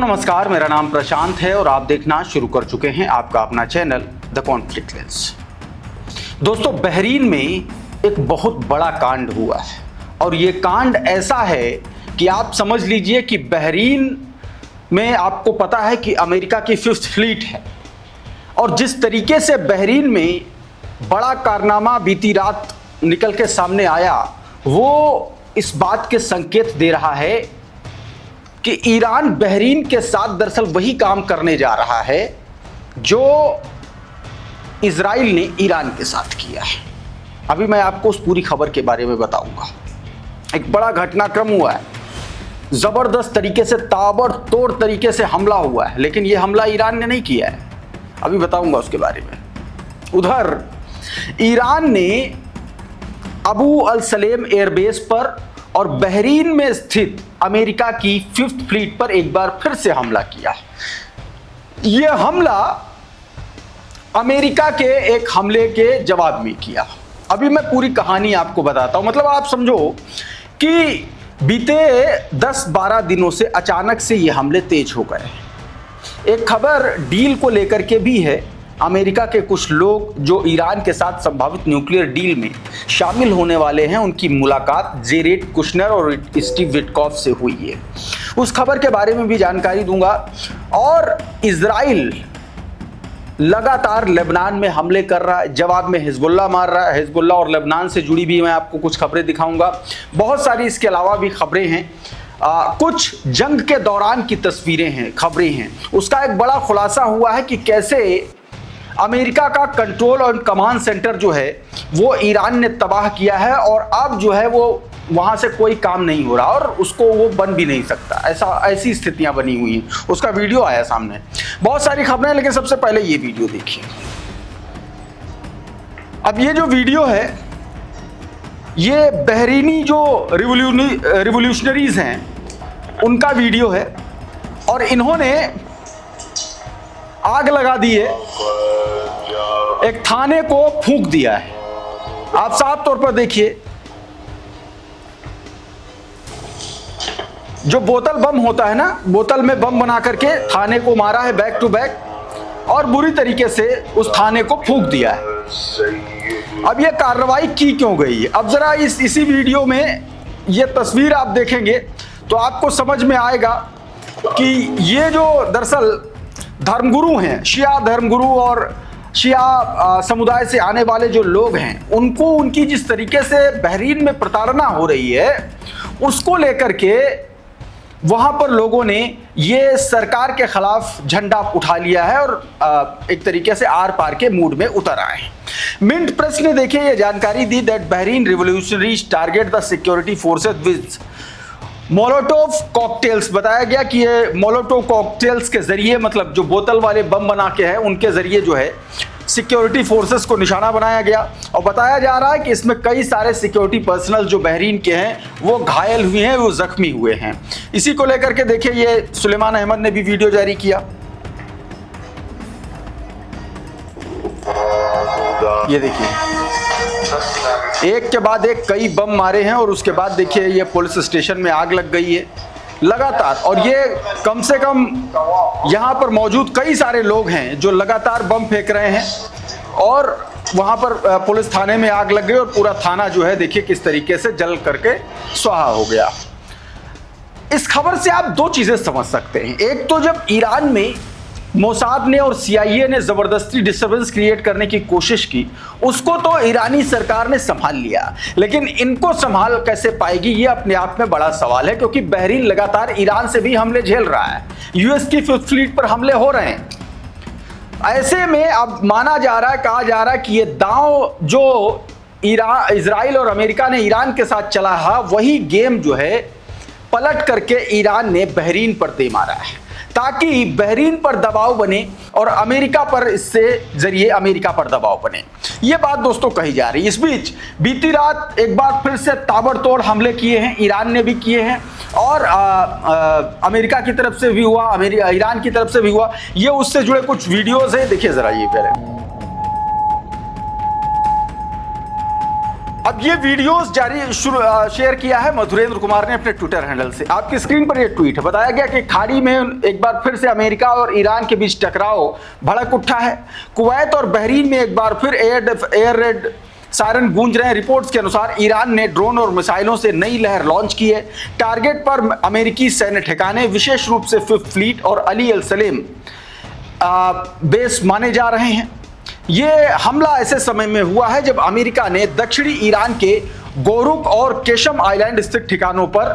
नमस्कार, मेरा नाम प्रशांत है और आप देखना शुरू कर चुके हैं आपका अपना चैनल द कॉन्फ्लिक्ट लेंस। दोस्तों, बहरीन में एक बहुत बड़ा कांड हुआ है और ये कांड ऐसा है कि आप समझ लीजिए कि बहरीन में आपको पता है कि अमेरिका की 5th फ्लीट है और जिस तरीके से बहरीन में बड़ा कारनामा बीती रात निकल के सामने आया, वो इस बात के संकेत दे रहा है कि ईरान बहरीन के साथ दरअसल वही काम करने जा रहा है जो इजराइल ने ईरान के साथ किया है। अभी मैं आपको उस पूरी खबर के बारे में बताऊंगा। एक बड़ा घटनाक्रम हुआ है, जबरदस्त तरीके से ताबड़तोड़ तरीके से हमला हुआ है, लेकिन यह हमला ईरान ने नहीं किया है। अभी बताऊंगा उसके बारे में। उधर ईरान ने अबू अल सलेम एयरबेस पर और बहरीन में स्थित अमेरिका की 5th फ्लीट पर एक बार फिर से हमला किया। यह हमला अमेरिका के एक हमले के जवाब में किया। अभी मैं पूरी कहानी आपको बताता हूं। मतलब आप समझो कि बीते 10-12 दिनों से अचानक से ये हमले तेज हो गए। एक खबर डील को लेकर के भी है। अमेरिका के कुछ लोग जो ईरान के साथ संभावित न्यूक्लियर डील में शामिल होने वाले हैं, उनकी मुलाकात जेरेड कुशनर और स्टीव विटकॉफ से हुई है। उस खबर के बारे में भी जानकारी दूंगा। और इजराइल लगातार लेबनान में हमले कर रहा है, जवाब में हिजबुल्लाह मार रहा है। हिजबुल्लाह और लेबनान से जुड़ी भी मैं आपको कुछ खबरें दिखाऊंगा। बहुत सारी इसके अलावा भी खबरें हैं। कुछ जंग के दौरान की तस्वीरें हैं, खबरें हैं। उसका एक बड़ा खुलासा हुआ है कि कैसे अमेरिका का कंट्रोल और कमांड सेंटर जो है वो ईरान ने तबाह किया है और अब जो है वो वहाँ से कोई काम नहीं हो रहा और उसको वो बन भी नहीं सकता। ऐसी स्थितियाँ बनी हुई हैं। उसका वीडियो आया सामने। बहुत सारी खबरें, लेकिन सबसे पहले ये वीडियो देखिए। अब ये जो वीडियो है, ये बहरीनी जो रिवोल्यूशनरीज हैं उनका वीडियो है और इन्होंने आग लगा दी है, एक थाने को फूंक दिया है। आप साफ तौर पर देखिए, जो बोतल बम होता है ना, बोतल में बम बना करके थाने को मारा है बैक टू बैक और बुरी तरीके से उस थाने को फूंक दिया है। अब ये कार्रवाई की क्यों गई है? अब जरा इसी वीडियो में ये तस्वीर आप देखेंगे तो आपको समझ में आएगा कि ये जो दरअसल धर्मगुरु हैं, शिया धर्मगुरु और शिया समुदाय से आने वाले जो लोग हैं, उनको उनकी जिस तरीके से बहरीन में प्रताड़ना हो रही है, उसको लेकर के वहां पर लोगों ने ये सरकार के खिलाफ झंडा उठा लिया है और एक तरीके से आर पार के मूड में उतर आए हैं। मिंट प्रेस ने देखिए ये जानकारी दी that Bahrain revolutionaries target the security forces with Molotov cocktails. बताया गया कि ये मोलोटोव कॉकटेल्स के जरिए, मतलब जो बोतल वाले बम बना के हैं उनके जरिए जो है सिक्योरिटी फोर्सेस को निशाना बनाया गया। और बताया जा रहा है कि इसमें कई सारे सिक्योरिटी पर्सनल जो बहरीन के हैं वो घायल हुए हैं, वो जख्मी हुए हैं। इसी को लेकर के देखिए ये सुलेमान अहमद ने भी वीडियो जारी किया। ये देखिए, एक के बाद एक कई बम मारे हैं और उसके बाद देखिए ये पुलिस स्टेशन में आग लग गई है लगातार। और ये कम से कम यहाँ पर मौजूद कई सारे लोग हैं जो लगातार बम फेंक रहे हैं और वहाँ पर पुलिस थाने में आग लग गई और पूरा थाना जो है देखिए किस तरीके से जल करके स्वाहा हो गया। इस खबर से आप दो चीज़ें समझ सकते हैं। एक तो जब ईरान में मोसाद ने और CIA ने ज़बरदस्ती डिस्टर्बेंस क्रिएट करने की कोशिश की, उसको तो ईरानी सरकार ने संभाल लिया, लेकिन इनको संभाल कैसे पाएगी ये अपने आप में बड़ा सवाल है, क्योंकि बहरीन लगातार ईरान से भी हमले झेल रहा है। US की 5th फ्लीट पर हमले हो रहे हैं। ऐसे में अब माना जा रहा है, कहा जा रहा है कि ये दांव जो इजराइल और अमेरिका ने ईरान के साथ चला है, वही गेम जो है पलट करके ईरान ने बहरीन पर दे मारा है, ताकि बहरीन पर दबाव बने और अमेरिका पर, इससे जरिए अमेरिका पर दबाव बने। ये बात दोस्तों कही जा रही है। इस बीच बीती रात एक बार फिर से ताबड़तोड़ हमले किए हैं, ईरान ने भी किए हैं और अमेरिका की तरफ से भी हुआ, ईरान की तरफ से भी हुआ। ये उससे जुड़े कुछ वीडियोस हैं, देखिए जरा ये पहले। अब ये वीडियोस शेयर किया है मधुरेंद्र कुमार ने अपने ट्विटर हैंडल से। आपकी स्क्रीन पर ये ट्वीट है। बताया गया कि खाड़ी में एक बार फिर से अमेरिका और ईरान के बीच टकराव भड़क उठा है। कुवैत और बहरीन में एक बार फिर एयर रेड सायरन गूंज रहे हैं। रिपोर्ट्स के अनुसार ईरान ने ड्रोन और मिसाइलों से नई लहर लॉन्च की है। टारगेट पर अमेरिकी सैन्य ठिकाने, विशेष रूप से फिफ्थ फ्लीट और अली अल सलेम बेस माने जा रहे हैं। ये हमला ऐसे समय में हुआ है जब अमेरिका ने दक्षिणी ईरान के गोरुक और केशम आइलैंड स्थित ठिकानों पर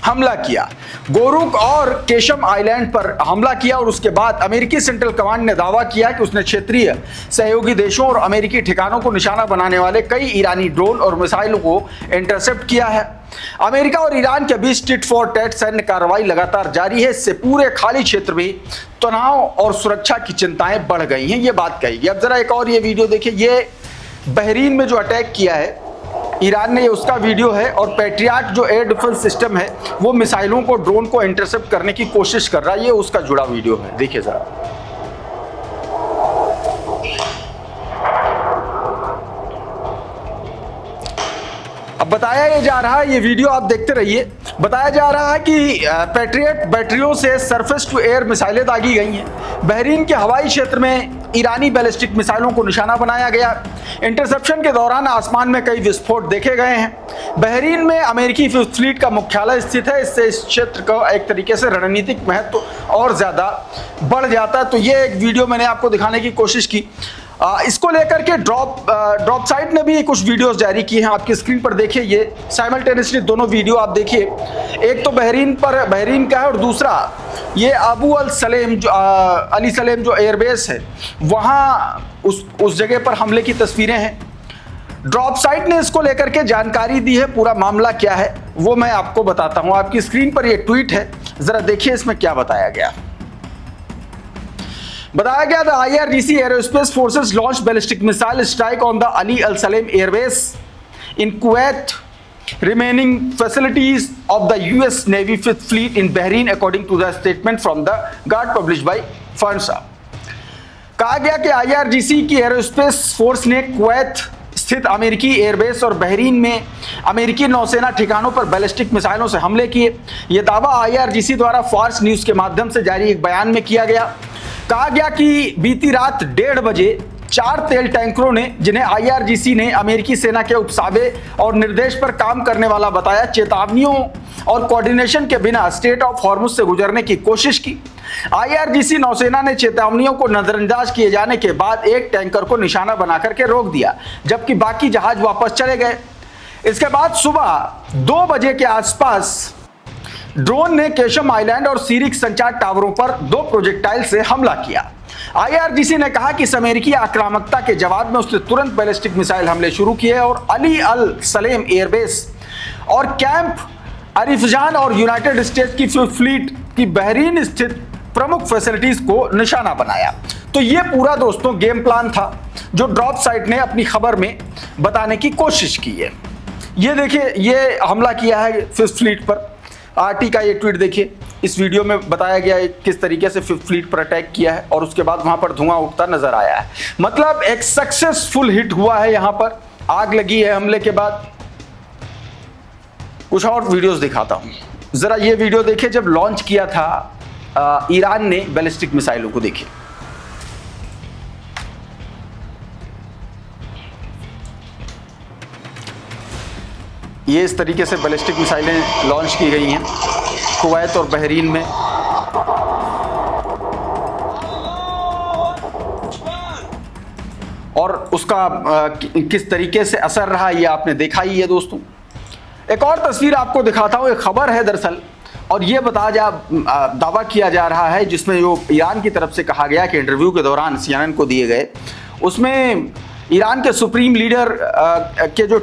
हमला किया। गोरुक और केशम आइलैंड पर हमला किया और उसके बाद अमेरिकी सेंट्रल कमांड ने दावा किया कि उसने क्षेत्रीय सहयोगी देशों और अमेरिकी ठिकानों को निशाना बनाने वाले कई ईरानी ड्रोन और मिसाइलों को इंटरसेप्ट किया है। अमेरिका और ईरान के बीच टिट फॉर टैट सैन्य कार्रवाई लगातार जारी है। इससे पूरे खाड़ी क्षेत्र में तनाव और सुरक्षा की चिंताएं बढ़ गई हैं, ये बात कही। अब जरा एक और ये वीडियो देखिए। ये बहरीन में जो अटैक किया है ईरान ने, ये उसका वीडियो है। और पैट्रियट जो एयर डिफेंस सिस्टम है वो मिसाइलों को, ड्रोन को इंटरसेप्ट करने की कोशिश कर रहा है। ये उसका जुड़ा वीडियो है, देखिए जरा। अब बताया ये जा रहा है, ये वीडियो आप देखते रहिए। बताया जा रहा है कि पैट्रियट बैटरियों से सरफेस टू एयर मिसाइलें दागी गई हैं। बहरीन के हवाई क्षेत्र में ईरानी बैलिस्टिक मिसाइलों को निशाना बनाया गया। इंटरसेप्शन के दौरान आसमान में कई विस्फोट देखे गए हैं। बहरीन में अमेरिकी फिफ्थ फ्लीट का मुख्यालय स्थित है। इससे इस क्षेत्र का एक तरीके से रणनीतिक महत्व और ज्यादा बढ़ जाता है। तो ये एक वीडियो मैंने आपको दिखाने की कोशिश की। इसको लेकर के ड्रॉप साइट ने भी कुछ वीडियोस जारी किए हैं। आपकी स्क्रीन पर देखिए, ये साइमल्टेनियसली दोनों वीडियो आप देखिए। एक तो बहरीन का है और दूसरा ये अबू अल सलेम जो अली सलेम जो एयरबेस है वहाँ उस जगह पर हमले की तस्वीरें हैं। ड्रॉप साइट ने इसको लेकर के जानकारी दी है। पूरा मामला क्या है वो मैं आपको बताता हूँ। आपकी स्क्रीन पर ये ट्वीट है, जरा देखिए इसमें क्या बताया गया। बताया गया था IRGC aerospace forces launch ballistic missile strike on the Ali Al Salem airbase in Kuwait, remaining facilities of the US Navy Fifth Fleet in Bahrain according to the statement from the guard published by FANSA। कहा गया कि IRGC की aerospace force ने Kuwait स्थित अमेरिकी airbase और Bahrain में अमेरिकी नौसेना ठिकानों पर बैलिस्टिक मिसाइलों से हमले किए। यह दावा IRGC द्वारा फॉक्स न्यूज के माध्यम से जारी एक बयान में किया गया। कहा गया कि बीती रात 1:30 बजे 4 तेल टैंकरों ने, जिन्हें IRGC ने अमेरिकी सेना के उपसाबे और निर्देश पर काम करने वाला बताया, चेतावनियों और कोऑर्डिनेशन के बिना स्ट्रेट ऑफ हॉर्मुज से गुजरने की कोशिश की। IRGC नौसेना ने चेतावनियों को नजरअंदाज किए जाने के बाद एक टैंकर को निशाना बनाकर के रोक दिया, जबकि बाकी जहाज वापस चले गए। इसके बाद सुबह 2 बजे के आसपास ड्रोन ने केशम आइलैंड और सीरिक संचार टावरों पर 2 प्रोजेक्टाइल से हमला किया। IRGC ने कहा कि इस अमेरिकी आक्रामकता के जवाब में उसने तुरंत बैलिस्टिक मिसाइल हमले शुरू किए और अली अल सलेम एयरबेस और कैंप अरिफजान और यूनाइटेड स्टेट्स की फिफ्थ फ्लीट की बहरीन स्थित प्रमुख फैसिलिटीज को निशाना बनाया। तो ये पूरा दोस्तों गेम प्लान था जो ड्रॉप साइट ने अपनी खबर में बताने की कोशिश की है। ये देखिए, ये हमला किया है फिफ्थ फ्लीट पर। RT का ये ट्वीट देखिए। इस वीडियो में बताया गया है किस तरीके से फिफ्थ फ्लीट पर अटैक किया है और उसके बाद वहां पर धुआं उठता नजर आया है। मतलब एक सक्सेसफुल हिट हुआ है, यहां पर आग लगी है हमले के बाद। कुछ और वीडियोस दिखाता हूं, जरा ये वीडियो देखिए जब लॉन्च किया था ईरान ने बैलिस्टिक मिसाइलों को। देखिए ये इस तरीके से बैलिस्टिक मिसाइलें लॉन्च की गई हैं कुवैत और बहरीन में। और उसका किस तरीके से असर रहा ये आपने देखा ही है दोस्तों। एक और तस्वीर आपको दिखाता हूँ। एक खबर है दरअसल, और ये दावा किया जा रहा है जिसमें जो ईरान की तरफ से कहा गया कि इंटरव्यू के दौरान CNN को दिए गए, उसमें ईरान के सुप्रीम लीडर के जो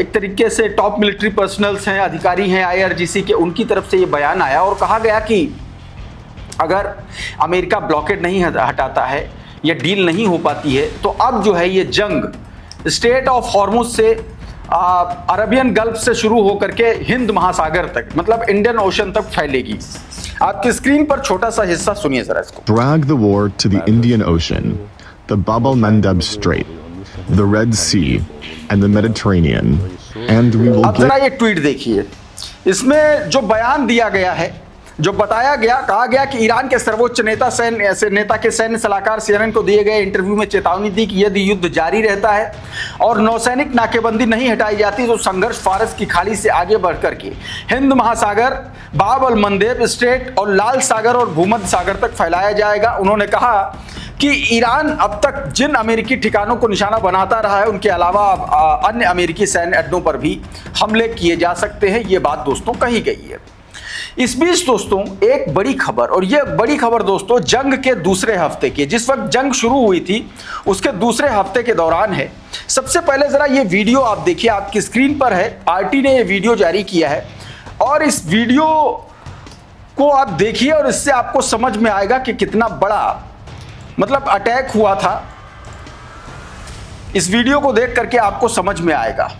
एक तरीके से टॉप मिलिट्री पर्सनल्स हैं, अधिकारी हैं IRGC के, उनकी तरफ से ये बयान आया और कहा गया कि अगर अमेरिका ब्लॉकेड नहीं हटाता है या डील नहीं हो पाती है तो अब जो है ये जंग स्ट्रेट ऑफ हॉर्मुज से अरबियन गल्फ से शुरू होकर के हिंद महासागर तक, मतलब इंडियन ओशन तक फैलेगी। आपकी स्क्रीन पर छोटा सा हिस्सा सुनिए जरा इसको। Drag the war to the Indian Ocean, the Bab el Mandeb Strait, the Red Sea, and the Mediterranean, and we will अब जरा ये ट्वीट देखिए, इसमें जो बयान दिया गया है, जो बताया गया, कहा गया कि ईरान के सर्वोच्च नेता के सैन्य सलाहकार CNN को दिए गए इंटरव्यू में चेतावनी दी कि यदि युद्ध जारी रहता है और नौसैनिक नाकेबंदी नहीं हटाई जाती तो संघर्ष फारस की खाड़ी से आगे बढ़ करके हिंद महासागर, बाब अल मंदेब स्ट्रेट और लाल सागर और भूमध्य सागर तक फैलाया जाएगा। उन्होंने कहा कि ईरान अब तक जिन अमेरिकी ठिकानों को निशाना बनाता रहा है उनके अलावा अन्य अमेरिकी सैन्य अड्डों पर भी हमले किए जा सकते हैं। ये बात दोस्तों कही गई है। इस बीच दोस्तों एक बड़ी खबर, और यह बड़ी खबर दोस्तों जंग के दूसरे हफ्ते की, जिस वक्त जंग शुरू हुई थी उसके दूसरे हफ्ते के दौरान है। सबसे पहले जरा ये वीडियो आप देखिए, आपकी स्क्रीन पर है। RT ने ये वीडियो जारी किया है और इस वीडियो को आप देखिए और इससे आपको समझ में आएगा कि कितना बड़ा मतलब अटैक हुआ था। इस वीडियो को देख करके आपको समझ में आएगा।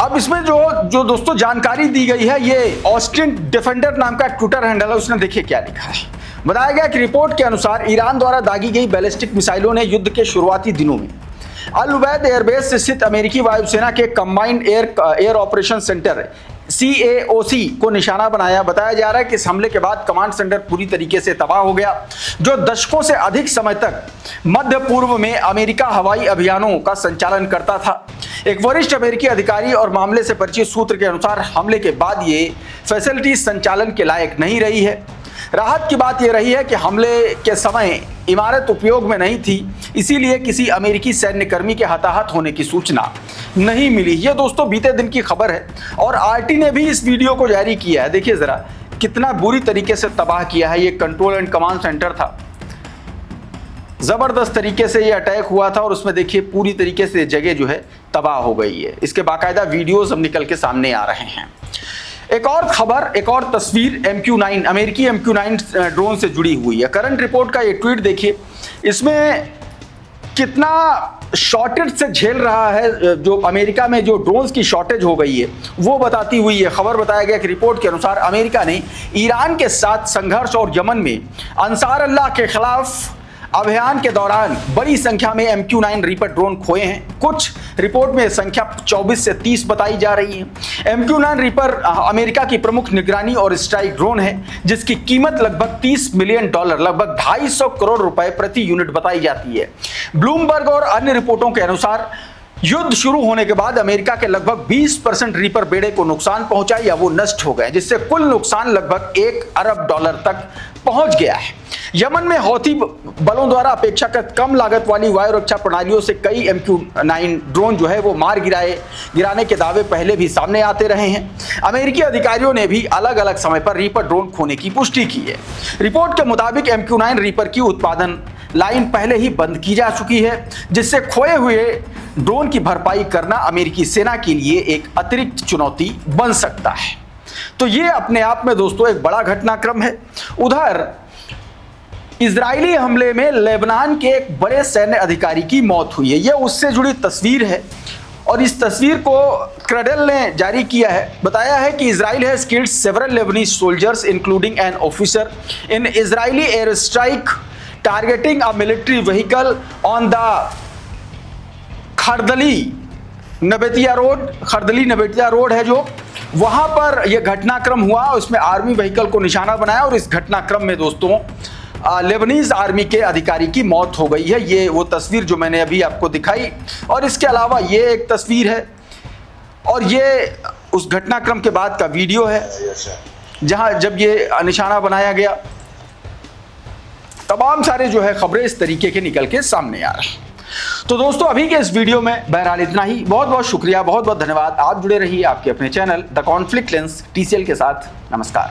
अब इसमें जो दोस्तों जानकारी दी गई है, ये ऑस्टिन डिफेंडर नाम का ट्विटर हैंडल है, उसने देखिए क्या लिखा है। बताया गया कि रिपोर्ट के अनुसार ईरान द्वारा दागी गई बैलिस्टिक मिसाइलों ने युद्ध के शुरुआती दिनों में अल उबैद एयरबेस स्थित अमेरिकी वायुसेना के combined air operation centre CAOC को निशाना बनाया। बताया जा रहा है कि इस हमले के बाद कमांड सेंटर पूरी तरीके से तबाह हो गया, जो दशकों से अधिक समय तक मध्य पूर्व में अमेरिका हवाई अभियानों का संचालन करता था। एक वरिष्ठ अमेरिकी अधिकारी और मामले से परिचित सूत्र के अनुसार हमले के बाद ये फैसिलिटी संचालन के लायक नहीं रही है। राहत की बात यह रही है कि हमले के समय इमारत उपयोग में नहीं थी, इसीलिए किसी अमेरिकी सैन्यकर्मी के हताहत होने की सूचना नहीं मिली। ये दोस्तों बीते दिन की खबर है और RT ने भी इस वीडियो को जारी किया है। देखिए जरा कितना बुरी तरीके से तबाह किया है। ये कंट्रोल एंड कमांड सेंटर था, जबरदस्त तरीके से ये अटैक हुआ था और उसमें देखिए पूरी तरीके से जगह जो है तबाह हो गई है। इसके बाकायदा वीडियोस अब निकल के सामने आ रहे हैं। एक और खबर, एक और तस्वीर MQ-9 अमेरिकी MQ-9 ड्रोन से जुड़ी हुई है। करंट रिपोर्ट का ये ट्वीट देखिए, इसमें कितना शॉर्टेज से झेल रहा है। जो अमेरिका में जो ड्रोन्स की शॉर्टेज हो गई है वो बताती हुई ये खबर। बताया गया कि रिपोर्ट के अनुसार अमेरिका ने ईरान के साथ संघर्ष और यमन में अंसार अल्लाह के खिलाफ अभियान के दौरान बड़ी संख्या में MQ-9 रीपर ड्रोन खोए हैं। कुछ रिपोर्ट में संख्या 24 से 30 बताई जा रही है। MQ-9 रीपर अमेरिका की प्रमुख निगरानी और स्ट्राइक ड्रोन है, जिसकी कीमत लगभग $30 मिलियन, लगभग 250 करोड़ रुपए प्रति यूनिट बताई जाती है। ब्लूमबर्ग और अन्य रिपोर्टों के अनुसार युद्ध शुरू होने के बाद अमेरिका के लगभग 20% रीपर बेड़े को नुकसान पहुंचा या वो नष्ट हो गए, जिससे कुल नुकसान लगभग $1 अरब तक पहुंच गया है। यमन में हौथी बलों द्वारा अपेक्षाकृत कम लागत वाली वायु रक्षा प्रणालियों से कई MQ-9 ड्रोन जो है वो मार गिराने के दावे पहले भी सामने आते रहे हैं। अमेरिकी अधिकारियों ने भी अलग अलग समय पर रीपर ड्रोन खोने की पुष्टि की है। रिपोर्ट के मुताबिक MQ-9 रीपर की उत्पादन लाइन पहले ही बंद की जा चुकी है, जिससे खोए हुए ड्रोन की भरपाई करना अमेरिकी सेना के लिए एक अतिरिक्त चुनौती बन सकता है। तो ये अपने आप में दोस्तों एक बड़ा घटनाक्रम है। उधर इजरायली हमले में लेबनान के एक बड़े सैन्य अधिकारी की मौत हुई है। यह उससे जुड़ी तस्वीर है और इस तस्वीर को क्रेडल ने जारी किया है। बताया है कि Israel has killed several Lebanese soldiers including an officer in Israeli air strike targeting a military vehicle on the Khardali Nabatieh road है जो, वहां पर यह घटनाक्रम हुआ। उसमें आर्मी व्हीकल को निशाना बनाया और इस घटनाक्रम में दोस्तों लेबनीज आर्मी के अधिकारी की मौत हो गई है। ये वो तस्वीर जो मैंने अभी आपको दिखाई, और इसके अलावा ये एक तस्वीर है और ये उस घटनाक्रम के बाद का वीडियो है जहां जब ये निशाना बनाया गया। तमाम सारे जो है खबरें इस तरीके के निकल के सामने आ रहे हैं। तो दोस्तों अभी के इस वीडियो में बहरहाल इतना ही। बहुत बहुत शुक्रिया, बहुत बहुत धन्यवाद। आप जुड़े रहिए आपके अपने channel the conflict lens TCL के साथ। नमस्कार।